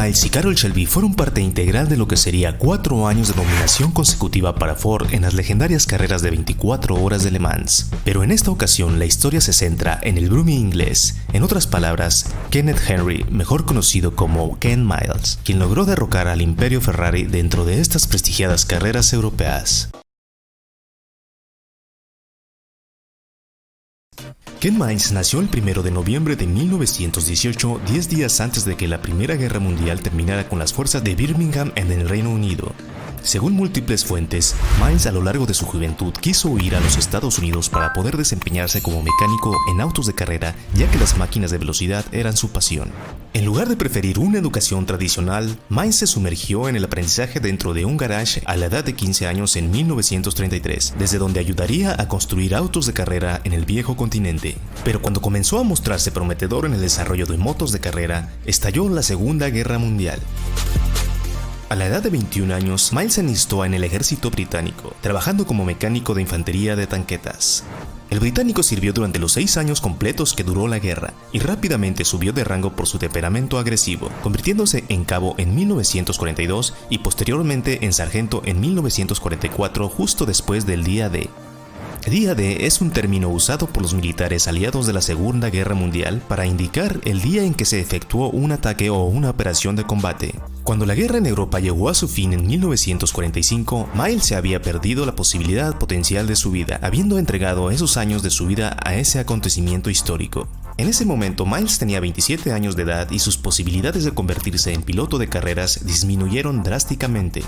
Miles y Carroll Shelby fueron parte integral de lo que sería 4 años de dominación consecutiva para Ford en las legendarias carreras de 24 horas de Le Mans. Pero en esta ocasión la historia se centra en el Brumie inglés, en otras palabras, Kenneth Henry, mejor conocido como Ken Miles, quien logró derrocar al imperio Ferrari dentro de estas prestigiadas carreras europeas. Ken Miles nació el 1 de noviembre de 1918, 10 días antes de que la Primera Guerra Mundial terminara con las fuerzas de Birmingham en el Reino Unido. Según múltiples fuentes, Miles a lo largo de su juventud quiso huir a los Estados Unidos para poder desempeñarse como mecánico en autos de carrera, ya que las máquinas de velocidad eran su pasión. En lugar de preferir una educación tradicional, Miles se sumergió en el aprendizaje dentro de un garage a la edad de 15 años en 1933, desde donde ayudaría a construir autos de carrera en el viejo continente. Pero cuando comenzó a mostrarse prometedor en el desarrollo de motos de carrera, estalló la Segunda Guerra Mundial. A la edad de 21 años, Miles se enlistó en el ejército británico, trabajando como mecánico de infantería de tanquetas. El británico sirvió durante los 6 años completos que duró la guerra, y rápidamente subió de rango por su temperamento agresivo, convirtiéndose en cabo en 1942 y posteriormente en sargento en 1944, justo después del Día D. Día D es un término usado por los militares aliados de la Segunda Guerra Mundial para indicar el día en que se efectuó un ataque o una operación de combate. Cuando la guerra en Europa llegó a su fin en 1945, Miles se había perdido la posibilidad potencial de su vida, habiendo entregado esos años de su vida a ese acontecimiento histórico. En ese momento, Miles tenía 27 años de edad y sus posibilidades de convertirse en piloto de carreras disminuyeron drásticamente.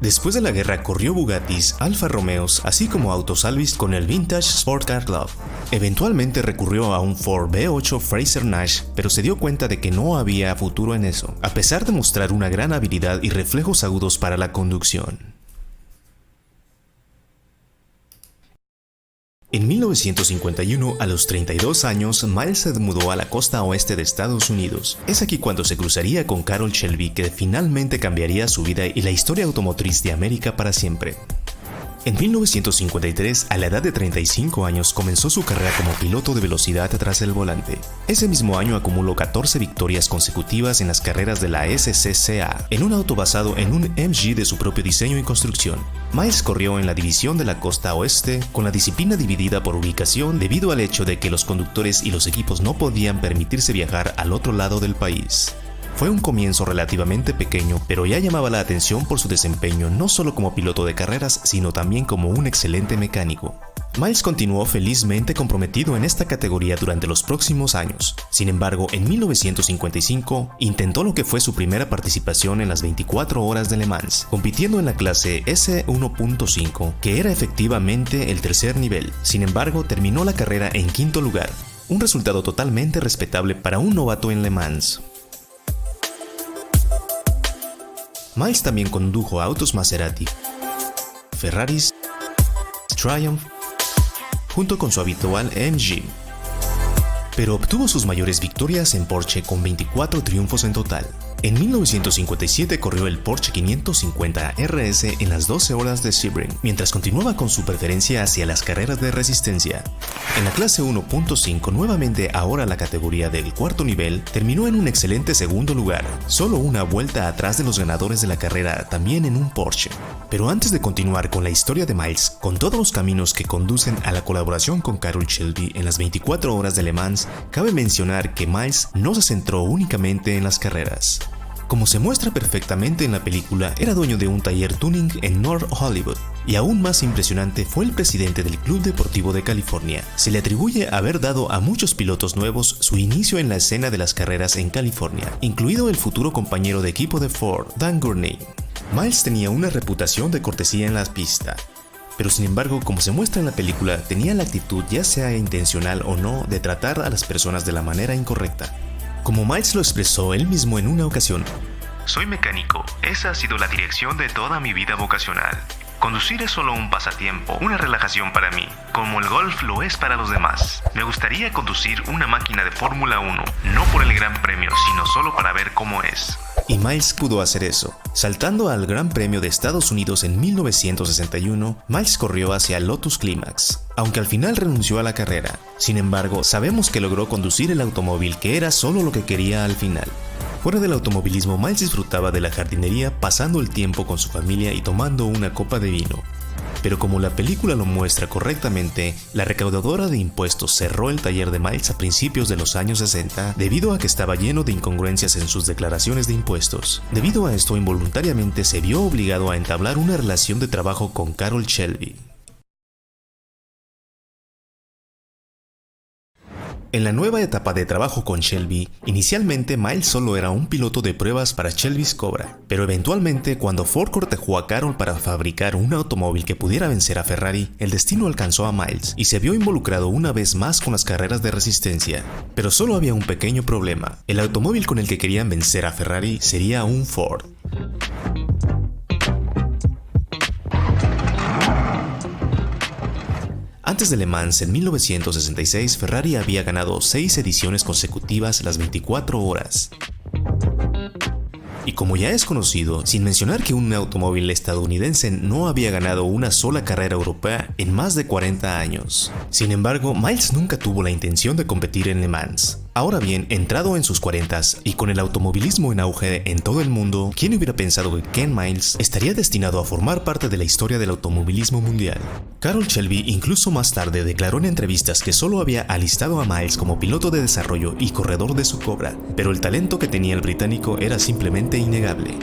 Después de la guerra corrió Bugattis, Alfa Romeos, así como autos Alvis con el Vintage Sport Car Club. Eventualmente recurrió a un Ford V8 Fraser Nash, pero se dio cuenta de que no había futuro en eso, a pesar de mostrar una gran habilidad y reflejos agudos para la conducción. En 1951, a los 32 años, Miles se mudó a la costa oeste de Estados Unidos. Es aquí cuando se cruzaría con Carroll Shelby, que finalmente cambiaría su vida y la historia automotriz de América para siempre. En 1953, a la edad de 35 años, comenzó su carrera como piloto de velocidad tras el volante. Ese mismo año acumuló 14 victorias consecutivas en las carreras de la SCCA, en un auto basado en un MG de su propio diseño y construcción. Miles corrió en la división de la costa oeste, con la disciplina dividida por ubicación debido al hecho de que los conductores y los equipos no podían permitirse viajar al otro lado del país. Fue un comienzo relativamente pequeño, pero ya llamaba la atención por su desempeño no solo como piloto de carreras, sino también como un excelente mecánico. Miles continuó felizmente comprometido en esta categoría durante los próximos años. Sin embargo, en 1955 intentó lo que fue su primera participación en las 24 horas de Le Mans, compitiendo en la clase S1.5, que era efectivamente el tercer nivel. Sin embargo, terminó la carrera en quinto lugar, un resultado totalmente respetable para un novato en Le Mans. Miles también condujo autos Maserati, Ferraris, Triumph, junto con su habitual MG. Pero obtuvo sus mayores victorias en Porsche con 24 triunfos en total. En 1957 corrió el Porsche 550 RS en las 12 horas de Sebring, mientras continuaba con su preferencia hacia las carreras de resistencia. En la clase 1.5, nuevamente ahora la categoría del cuarto nivel, terminó en un excelente segundo lugar, solo una vuelta atrás de los ganadores de la carrera, también en un Porsche. Pero antes de continuar con la historia de Miles, con todos los caminos que conducen a la colaboración con Carroll Shelby en las 24 horas de Le Mans, cabe mencionar que Miles no se centró únicamente en las carreras. Como se muestra perfectamente en la película, era dueño de un taller tuning en North Hollywood, y aún más impresionante fue el presidente del Club Deportivo de California. Se le atribuye haber dado a muchos pilotos nuevos su inicio en la escena de las carreras en California, incluido el futuro compañero de equipo de Ford, Dan Gurney. Miles tenía una reputación de cortesía en la pista, pero sin embargo, como se muestra en la película, tenía la actitud, ya sea intencional o no, de tratar a las personas de la manera incorrecta. Como Miles lo expresó él mismo en una ocasión: soy mecánico, esa ha sido la dirección de toda mi vida vocacional. Conducir es solo un pasatiempo, una relajación para mí, como el golf lo es para los demás. Me gustaría conducir una máquina de Fórmula 1, no por el Gran Premio, sino solo para ver cómo es. Y Miles pudo hacer eso. Saltando al Gran Premio de Estados Unidos en 1961, Miles corrió hacia Lotus Climax, aunque al final renunció a la carrera. Sin embargo, sabemos que logró conducir el automóvil, que era solo lo que quería al final. Fuera del automovilismo, Miles disfrutaba de la jardinería, pasando el tiempo con su familia y tomando una copa de vino. Pero como la película lo muestra correctamente, la recaudadora de impuestos cerró el taller de Miles a principios de los años 60 debido a que estaba lleno de incongruencias en sus declaraciones de impuestos. Debido a esto, involuntariamente se vio obligado a entablar una relación de trabajo con Carroll Shelby. En la nueva etapa de trabajo con Shelby, inicialmente Miles solo era un piloto de pruebas para Shelby's Cobra, pero eventualmente cuando Ford cortejó a Carroll para fabricar un automóvil que pudiera vencer a Ferrari, el destino alcanzó a Miles y se vio involucrado una vez más con las carreras de resistencia. Pero solo había un pequeño problema: el automóvil con el que querían vencer a Ferrari sería un Ford. Antes de Le Mans, en 1966, Ferrari había ganado 6 ediciones consecutivas las 24 horas. Y como ya es conocido, sin mencionar que un automóvil estadounidense no había ganado una sola carrera europea en más de 40 años. Sin embargo, Miles nunca tuvo la intención de competir en Le Mans. Ahora bien, entrado en sus 40s y con el automovilismo en auge en todo el mundo, ¿quién hubiera pensado que Ken Miles estaría destinado a formar parte de la historia del automovilismo mundial? Carroll Shelby incluso más tarde declaró en entrevistas que solo había alistado a Miles como piloto de desarrollo y corredor de su Cobra, pero el talento que tenía el británico era simplemente innegable.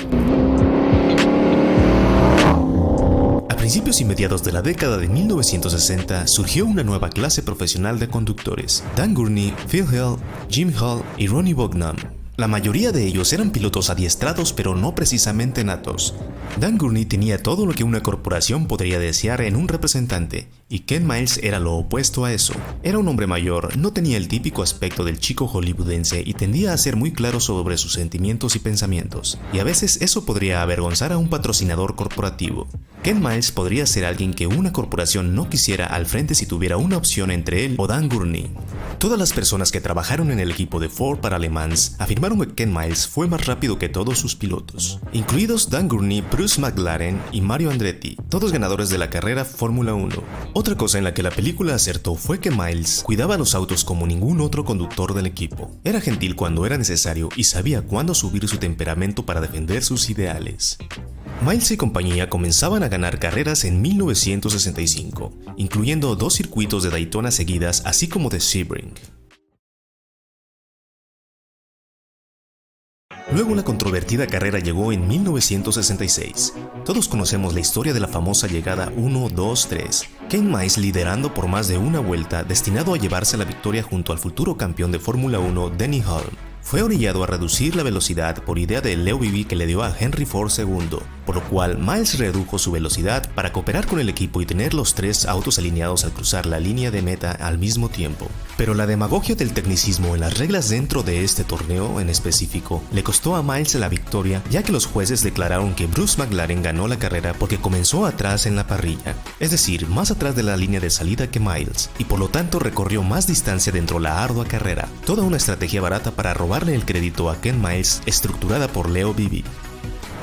A principios y mediados de la década de 1960 surgió una nueva clase profesional de conductores: Dan Gurney, Phil Hill, Jim Hall y Ronnie Bogdan. La mayoría de ellos eran pilotos adiestrados pero no precisamente natos. Dan Gurney tenía todo lo que una corporación podría desear en un representante, y Ken Miles era lo opuesto a eso. Era un hombre mayor, no tenía el típico aspecto del chico hollywoodense y tendía a ser muy claro sobre sus sentimientos y pensamientos, y a veces eso podría avergonzar a un patrocinador corporativo. Ken Miles podría ser alguien que una corporación no quisiera al frente si tuviera una opción entre él o Dan Gurney. Todas las personas que trabajaron en el equipo de Ford para Le Mans afirmaron que Ken Miles fue más rápido que todos sus pilotos, incluidos Dan Gurney, Bruce McLaren y Mario Andretti, todos ganadores de la carrera Fórmula 1. Otra cosa en la que la película acertó fue que Miles cuidaba los autos como ningún otro conductor del equipo. Era gentil cuando era necesario y sabía cuándo subir su temperamento para defender sus ideales. Miles y compañía comenzaban a ganar carreras en 1965, incluyendo 2 circuitos de Daytona seguidas, así como de Sebring. Luego la controvertida carrera llegó en 1966. Todos conocemos la historia de la famosa llegada 1, 2, 3. Ken Miles liderando por más de una vuelta, destinado a llevarse la victoria junto al futuro campeón de Fórmula 1, Denny Hulme. Fue orillado a reducir la velocidad por idea de Leo Vivi que le dio a Henry Ford II, por lo cual Miles redujo su velocidad para cooperar con el equipo y tener los 3 autos alineados al cruzar la línea de meta al mismo tiempo. Pero la demagogia del tecnicismo en las reglas dentro de este torneo en específico le costó a Miles la victoria, ya que los jueces declararon que Bruce McLaren ganó la carrera porque comenzó atrás en la parrilla, es decir, más atrás de la línea de salida que Miles, y por lo tanto recorrió más distancia dentro de la ardua carrera. Toda una estrategia barata para robarle el crédito a Ken Miles, estructurada por Leo Vivi.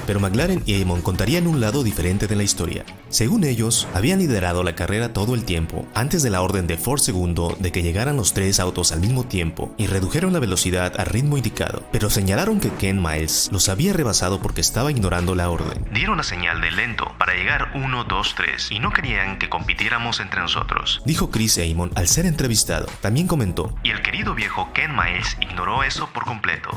Pero McLaren y Amon contarían un lado diferente de la historia. Según ellos, habían liderado la carrera todo el tiempo, antes de la orden de Ford II de que llegaran los 3 autos al mismo tiempo, y redujeron la velocidad al ritmo indicado, pero señalaron que Ken Miles los había rebasado porque estaba ignorando la orden. Dieron la señal de lento para llegar 1, 2, 3 y no querían que compitiéramos entre nosotros, dijo Chris Amon al ser entrevistado. También comentó: y el querido viejo Ken Miles ignoró eso por completo.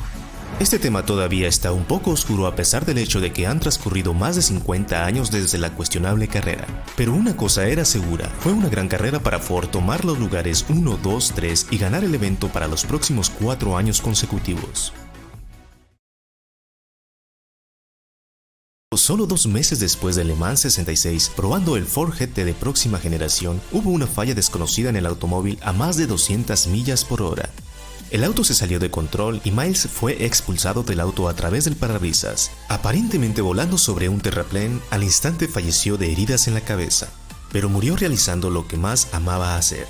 Este tema todavía está un poco oscuro a pesar del hecho de que han transcurrido más de 50 años desde la cuestionable carrera. Pero una cosa era segura, fue una gran carrera para Ford tomar los lugares 1, 2, 3 y ganar el evento para los próximos 4 años consecutivos. Solo 2 meses después de Le Mans 66, probando el Ford GT de próxima generación, hubo una falla desconocida en el automóvil a más de 200 millas por hora. El auto se salió de control y Miles fue expulsado del auto a través del parabrisas. Aparentemente volando sobre un terraplén, al instante falleció de heridas en la cabeza, pero murió realizando lo que más amaba hacer.